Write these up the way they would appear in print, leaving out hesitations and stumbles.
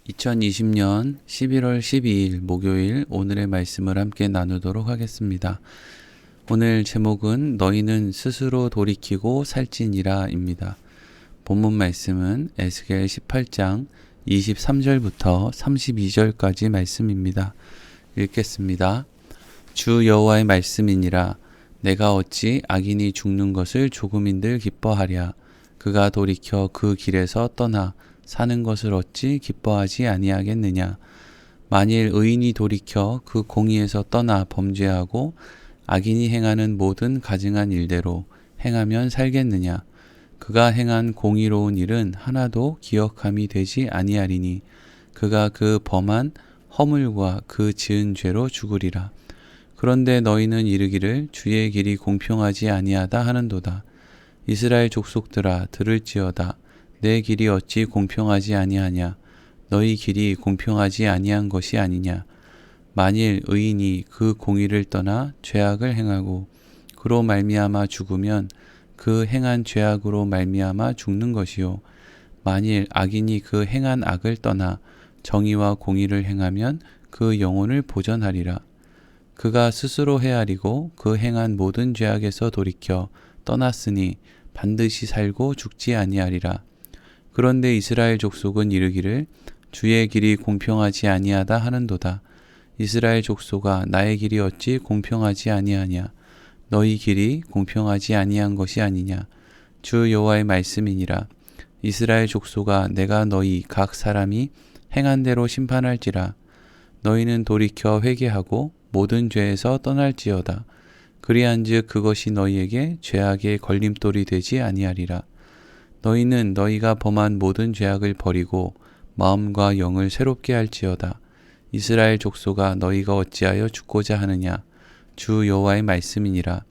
2020년 11월 12일 목요일 오늘의 말씀을 함께 나누도록 하겠습니다. 오늘 제목은 너희는 스스로 돌이키고 살찌니라 입니다. 본문 말씀은 에스겔 18장 23절부터 32절까지 말씀입니다. 읽겠습니다. 주 여호와의 말씀이니라. 내가 어찌 악인이 죽는 것을 조금인들 기뻐하랴. 그가 돌이켜 그 길에서 떠나 사는 것을 어찌 기뻐하지 아니하겠느냐. 만일 의인이 돌이켜 그 공의에서 떠나 범죄하고 악인이 행하는 모든 가증한 일대로 행하면 살겠느냐. 그가 행한 공의로운 일은 하나도 기억함이 되지 아니하리니 그가 그 범한 허물과 그 지은 죄로 죽으리라. 그런데 너희는 이르기를 주의 길이 공평하지 아니하다 하는도다. 이스라엘 족속들아 들을지어다. 내 길이 어찌 공평하지 아니하냐. 너희 길이 공평하지 아니한 것이 아니냐. 만일 의인이 그 공의를 떠나 죄악을 행하고 그로 말미암아 죽으면 그 행한 죄악으로 말미암아 죽는 것이요. 만일 악인이 그 행한 악을 떠나 정의와 공의를 행하면 그 영혼을 보전하리라. 그가 스스로 헤아리고 그 행한 모든 죄악에서 돌이켜 떠났으니 반드시 살고 죽지 아니하리라. 그런데 이스라엘 족속은 이르기를 주의 길이 공평하지 아니하다 하는도다. 이스라엘 족속아 나의 길이 어찌 공평하지 아니하냐. 너희 길이 공평하지 아니한 것이 아니냐. 주 여호와의 말씀이니라. 이스라엘 족속아 내가 너희 각 사람이 행한 대로 심판할지라. 너희는 돌이켜 회개하고 모든 죄에서 떠날지어다. 그리한즉 그것이 너희에게 죄악의 걸림돌이 되지 아니하리라. 너희는 너희가 범한 모든 죄악을 버리고 마음과 영을 새롭게 할지어다. 이스라엘 족속아 너희가 어찌하여 죽고자 하느냐. 주 여호와의 말씀이니라.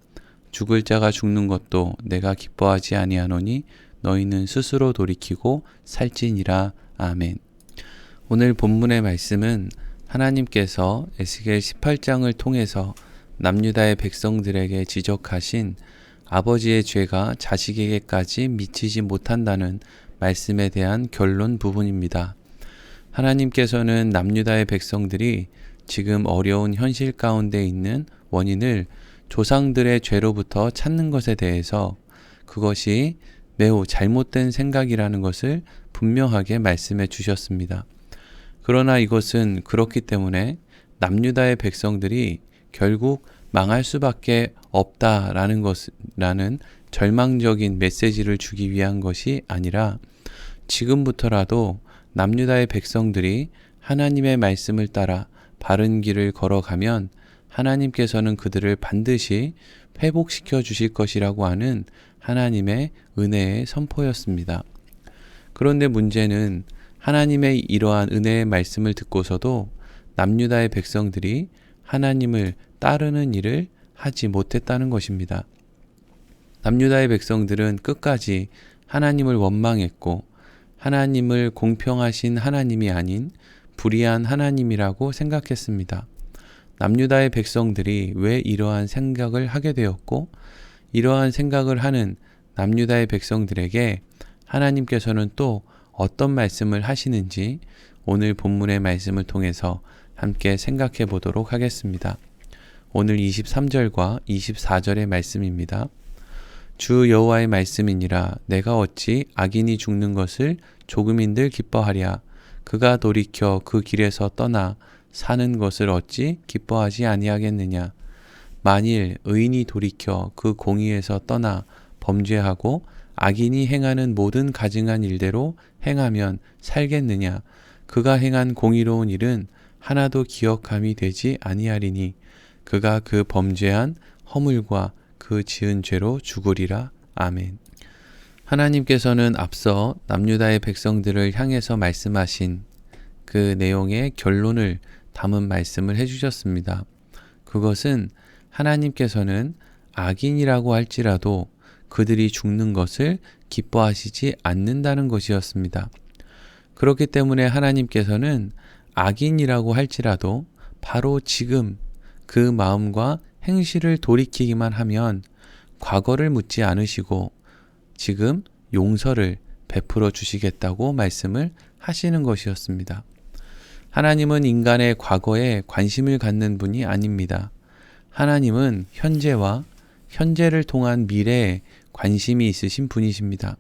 죽을 자가 죽는 것도 내가 기뻐하지 아니하노니 너희는 스스로 돌이키고 살찌니라. 아멘. 오늘 본문의 말씀은 하나님께서 에스겔 18장을 통해서 남유다의 백성들에게 지적하신 아버지의 죄가 자식에게까지 미치지 못한다는 말씀에 대한 결론 부분입니다. 하나님께서는 남유다의 백성들이 지금 어려운 현실 가운데 있는 원인을 조상들의 죄로부터 찾는 것에 대해서 그것이 매우 잘못된 생각이라는 것을 분명하게 말씀해 주셨습니다. 그러나 이것은 그렇기 때문에 남유다의 백성들이 결국 망할 수밖에 없다라는 것이라는 절망적인 메시지를 주기 위한 것이 아니라 지금부터라도 남유다의 백성들이 하나님의 말씀을 따라 바른 길을 걸어가면 하나님께서는 그들을 반드시 회복시켜 주실 것이라고 하는 하나님의 은혜의 선포였습니다. 그런데 문제는 하나님의 이러한 은혜의 말씀을 듣고서도 남유다의 백성들이 하나님을 따르는 일을 하지 못했다는 것입니다. 남유다의 백성들은 끝까지 하나님을 원망했고 하나님을 공평하신 하나님이 아닌 불의한 하나님이라고 생각했습니다. 남유다의 백성들이 왜 이러한 생각을 하게 되었고 이러한 생각을 하는 남유다의 백성들에게 하나님께서는 또 어떤 말씀을 하시는지 오늘 본문의 말씀을 통해서 함께 생각해 보도록 하겠습니다. 오늘 23절과 24절의 말씀입니다. 주 여호와의 말씀이니라. 내가 어찌 악인이 죽는 것을 조금인들 기뻐하랴. 그가 돌이켜 그 길에서 떠나 사는 것을 어찌 기뻐하지 아니하겠느냐. 만일 의인이 돌이켜 그 공의에서 떠나 범죄하고 악인이 행하는 모든 가증한 일대로 행하면 살겠느냐. 그가 행한 공의로운 일은 하나도 기억함이 되지 아니하리니 그가 그 범죄한 허물과 그 지은 죄로 죽으리라. 아멘. 하나님께서는 앞서 남유다의 백성들을 향해서 말씀하신 그 내용의 결론을 담은 말씀을 해주셨습니다. 그것은 하나님께서는 악인이라고 할지라도 그들이 죽는 것을 기뻐하시지 않는다는 것이었습니다. 그렇기 때문에 하나님께서는 악인이라고 할지라도 바로 지금 그 마음과 행실을 돌이키기만 하면 과거를 묻지 않으시고 지금 용서를 베풀어 주시겠다고 말씀을 하시는 것이었습니다. 하나님은 인간의 과거에 관심을 갖는 분이 아닙니다. 하나님은 현재를 통한 미래에 관심이 있으신 분이십니다.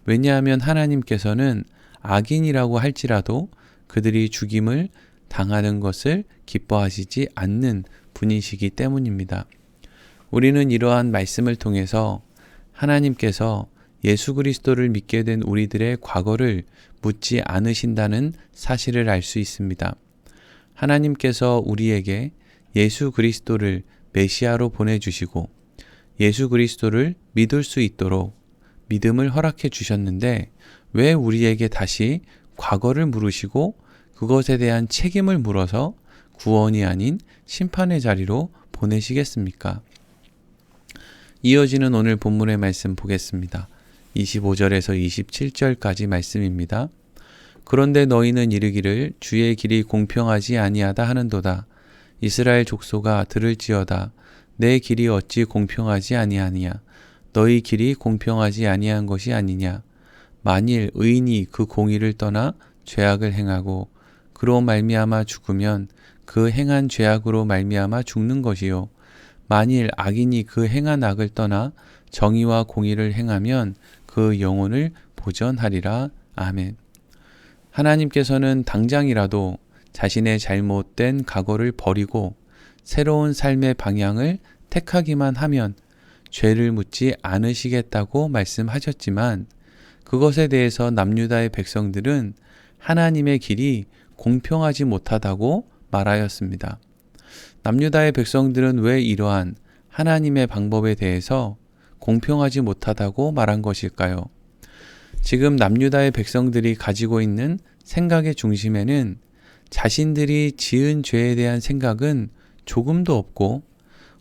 왜냐하면 하나님께서는 악인이라고 할지라도 그들이 죽임을 당하는 것을 기뻐하시지 않는 분이시기 때문입니다. 우리는 이러한 말씀을 통해서 하나님께서 예수 그리스도를 믿게 된 우리들의 과거를 묻지 않으신다는 사실을 알 수 있습니다. 하나님께서 우리에게 예수 그리스도를 메시아로 보내주시고 예수 그리스도를 믿을 수 있도록 믿음을 허락해 주셨는데 왜 우리에게 다시 과거를 물으시고 그것에 대한 책임을 물어서 구원이 아닌 심판의 자리로 보내시겠습니까? 이어지는 오늘 본문의 말씀 보겠습니다. 25절에서 27절까지 말씀입니다. 그런데 너희는 이르기를 주의 길이 공평하지 아니하다 하는도다. 이스라엘 족속아 들을지어다. 내 길이 어찌 공평하지 아니하니냐. 너희 길이 공평하지 아니한 것이 아니냐. 만일 의인이 그 공의를 떠나 죄악을 행하고 그로 말미암아 죽으면 그 행한 죄악으로 말미암아 죽는 것이요. 만일 악인이 그 행한 악을 떠나 정의와 공의를 행하면 그 영혼을 보전하리라. 아멘. 하나님께서는 당장이라도 자신의 잘못된 과거를 버리고 새로운 삶의 방향을 택하기만 하면 죄를 묻지 않으시겠다고 말씀하셨지만 그것에 대해서 남유다의 백성들은 하나님의 길이 공평하지 못하다고 말하였습니다. 남유다의 백성들은 왜 이러한 하나님의 방법에 대해서 공평하지 못하다고 말한 것일까요? 지금 남유다의 백성들이 가지고 있는 생각의 중심에는 자신들이 지은 죄에 대한 생각은 조금도 없고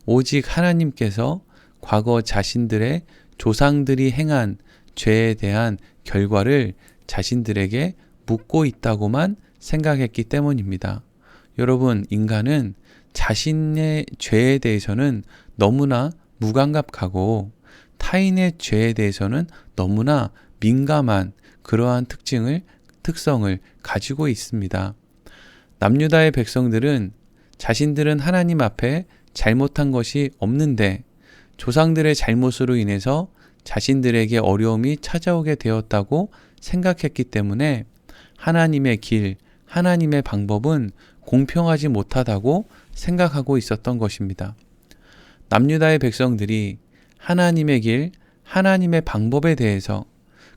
오직 하나님께서 과거 자신들의 조상들이 행한 죄에 대한 결과를 자신들에게 묻고 있다고만 생각했기 때문입니다. 여러분, 인간은 자신의 죄에 대해서는 너무나 무감각하고 타인의 죄에 대해서는 너무나 민감한 그러한 특성을 가지고 있습니다. 남유다의 백성들은 자신들은 하나님 앞에 잘못한 것이 없는데 조상들의 잘못으로 인해서 자신들에게 어려움이 찾아오게 되었다고 생각했기 때문에 하나님의 길, 하나님의 방법은 공평하지 못하다고 생각하고 있었던 것입니다. 남유다의 백성들이 하나님의 길, 하나님의 방법에 대해서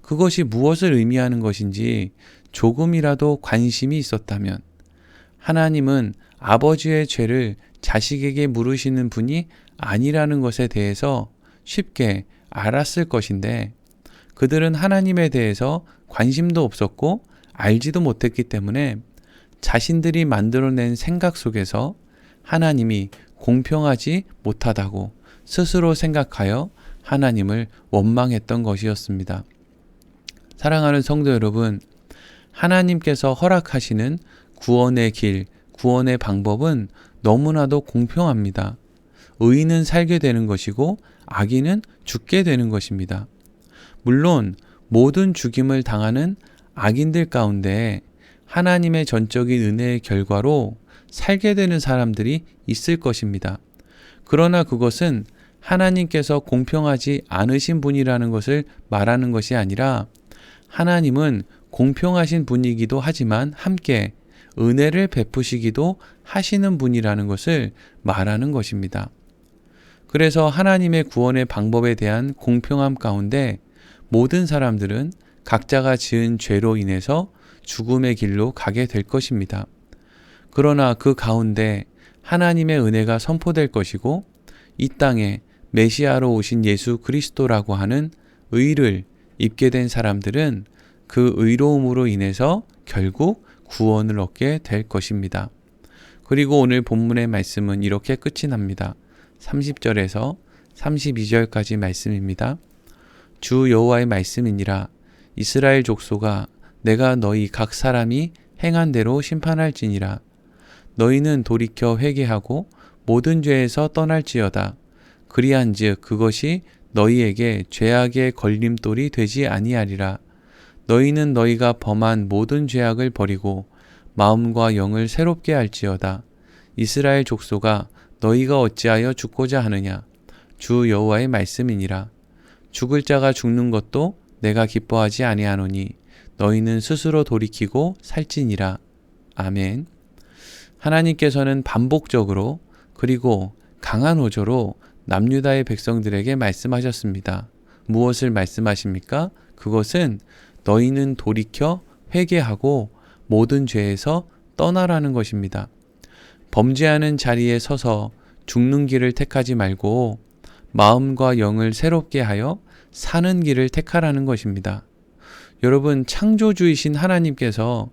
그것이 무엇을 의미하는 것인지 조금이라도 관심이 있었다면 하나님은 아버지의 죄를 자식에게 물으시는 분이 아니라는 것에 대해서 쉽게 알았을 것인데 그들은 하나님에 대해서 관심도 없었고 알지도 못했기 때문에 자신들이 만들어낸 생각 속에서 하나님이 공평하지 못하다고 스스로 생각하여 하나님을 원망했던 것이었습니다. 사랑하는 성도 여러분, 하나님께서 허락하시는 구원의 길, 구원의 방법은 너무나도 공평합니다. 의인은 살게 되는 것이고 악인은 죽게 되는 것입니다. 물론 모든 죽임을 당하는 악인들 가운데 하나님의 전적인 은혜의 결과로 살게 되는 사람들이 있을 것입니다. 그러나 그것은 하나님께서 공평하지 않으신 분이라는 것을 말하는 것이 아니라 하나님은 공평하신 분이기도 하지만 함께 은혜를 베푸시기도 하시는 분이라는 것을 말하는 것입니다. 그래서 하나님의 구원의 방법에 대한 공평함 가운데 모든 사람들은 각자가 지은 죄로 인해서 죽음의 길로 가게 될 것입니다. 그러나 그 가운데 하나님의 은혜가 선포될 것이고 이 땅에 메시아로 오신 예수 그리스도라고 하는 의를 입게 된 사람들은 그 의로움으로 인해서 결국 구원을 얻게 될 것입니다. 그리고 오늘 본문의 말씀은 이렇게 끝이 납니다. 30절에서 32절까지 말씀입니다. 주 여호와의 말씀이니라. 이스라엘 족속아, 내가 너희 각 사람이 행한 대로 심판할지니라. 너희는 돌이켜 회개하고 모든 죄에서 떠날지어다. 그리한즉 그것이 너희에게 죄악의 걸림돌이 되지 아니하리라. 너희는 너희가 범한 모든 죄악을 버리고 마음과 영을 새롭게 할지어다. 이스라엘 족속아, 너희가 어찌하여 죽고자 하느냐? 주 여호와의 말씀이니라. 죽을 자가 죽는 것도 내가 기뻐하지 아니하노니 너희는 스스로 돌이키고 살지니라. 아멘. 하나님께서는 반복적으로 그리고 강한 어조로 남유다의 백성들에게 말씀하셨습니다. 무엇을 말씀하십니까? 그것은 너희는 돌이켜 회개하고 모든 죄에서 떠나라는 것입니다. 범죄하는 자리에 서서 죽는 길을 택하지 말고 마음과 영을 새롭게 하여 사는 길을 택하라는 것입니다. 여러분, 창조주이신 하나님께서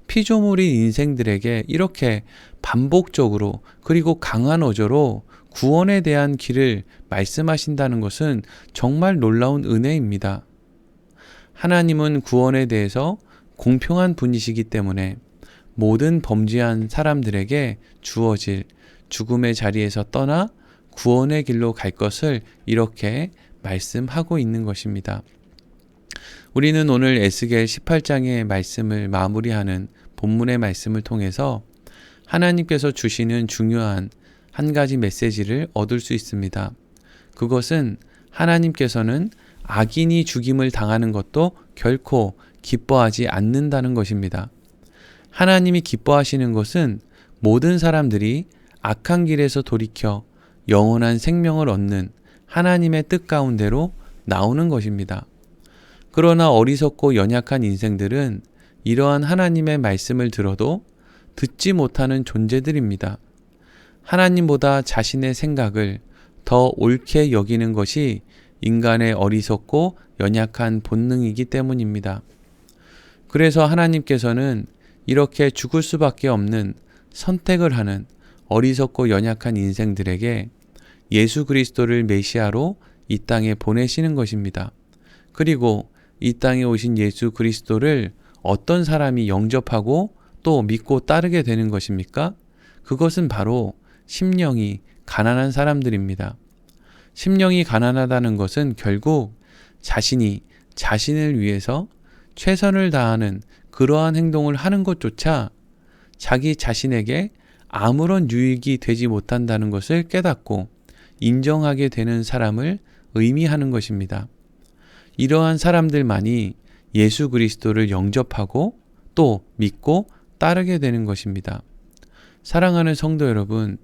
피조물인 인생들에게 이렇게 반복적으로 그리고 강한 어조로 구원에 대한 길을 말씀하신다는 것은 정말 놀라운 은혜입니다. 하나님은 구원에 대해서 공평한 분이시기 때문에 모든 범죄한 사람들에게 주어질 죽음의 자리에서 떠나 구원의 길로 갈 것을 이렇게 말씀하고 있는 것입니다. 우리는 오늘 에스겔 18장의 말씀을 마무리하는 본문의 말씀을 통해서 하나님께서 주시는 중요한 한 가지 메시지를 얻을 수 있습니다. 그것은 하나님께서는 악인이 죽임을 당하는 것도 결코 기뻐하지 않는다는 것입니다. 하나님이 기뻐하시는 것은 모든 사람들이 악한 길에서 돌이켜 영원한 생명을 얻는 하나님의 뜻 가운데로 나오는 것입니다. 그러나 어리석고 연약한 인생들은 이러한 하나님의 말씀을 들어도 듣지 못하는 존재들입니다. 하나님보다 자신의 생각을 더 옳게 여기는 것이 인간의 어리석고 연약한 본능이기 때문입니다. 그래서 하나님께서는 이렇게 죽을 수밖에 없는 선택을 하는 어리석고 연약한 인생들에게 예수 그리스도를 메시아로 이 땅에 보내시는 것입니다. 그리고 이 땅에 오신 예수 그리스도를 어떤 사람이 영접하고 또 믿고 따르게 되는 것입니까? 그것은 바로 심령이 가난한 사람들입니다. 심령이 가난하다는 것은 결국 자신이 자신을 위해서 최선을 다하는 그러한 행동을 하는 것조차 자기 자신에게 아무런 유익이 되지 못한다는 것을 깨닫고 인정하게 되는 사람을 의미하는 것입니다. 이러한 사람들만이 예수 그리스도를 영접하고 또 믿고 따르게 되는 것입니다. 사랑하는 성도 여러분,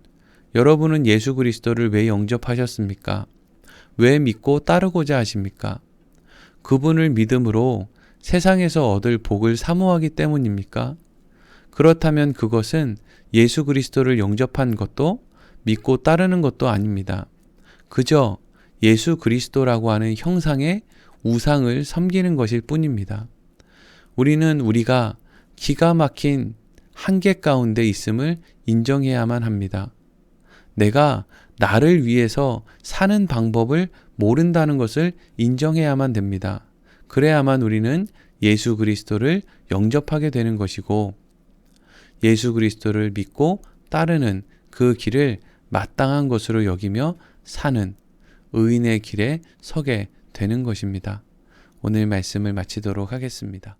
여러분은 예수 그리스도를 왜 영접하셨습니까? 왜 믿고 따르고자 하십니까? 그분을 믿음으로 세상에서 얻을 복을 사모하기 때문입니까? 그렇다면 그것은 예수 그리스도를 영접한 것도 믿고 따르는 것도 아닙니다. 그저 예수 그리스도라고 하는 형상의 우상을 섬기는 것일 뿐입니다. 우리는 우리가 기가 막힌 한계 가운데 있음을 인정해야만 합니다. 내가 나를 위해서 사는 방법을 모른다는 것을 인정해야만 됩니다. 그래야만 우리는 예수 그리스도를 영접하게 되는 것이고 예수 그리스도를 믿고 따르는 그 길을 마땅한 것으로 여기며 사는 의인의 길에 서게 되는 것입니다. 오늘 말씀을 마치도록 하겠습니다.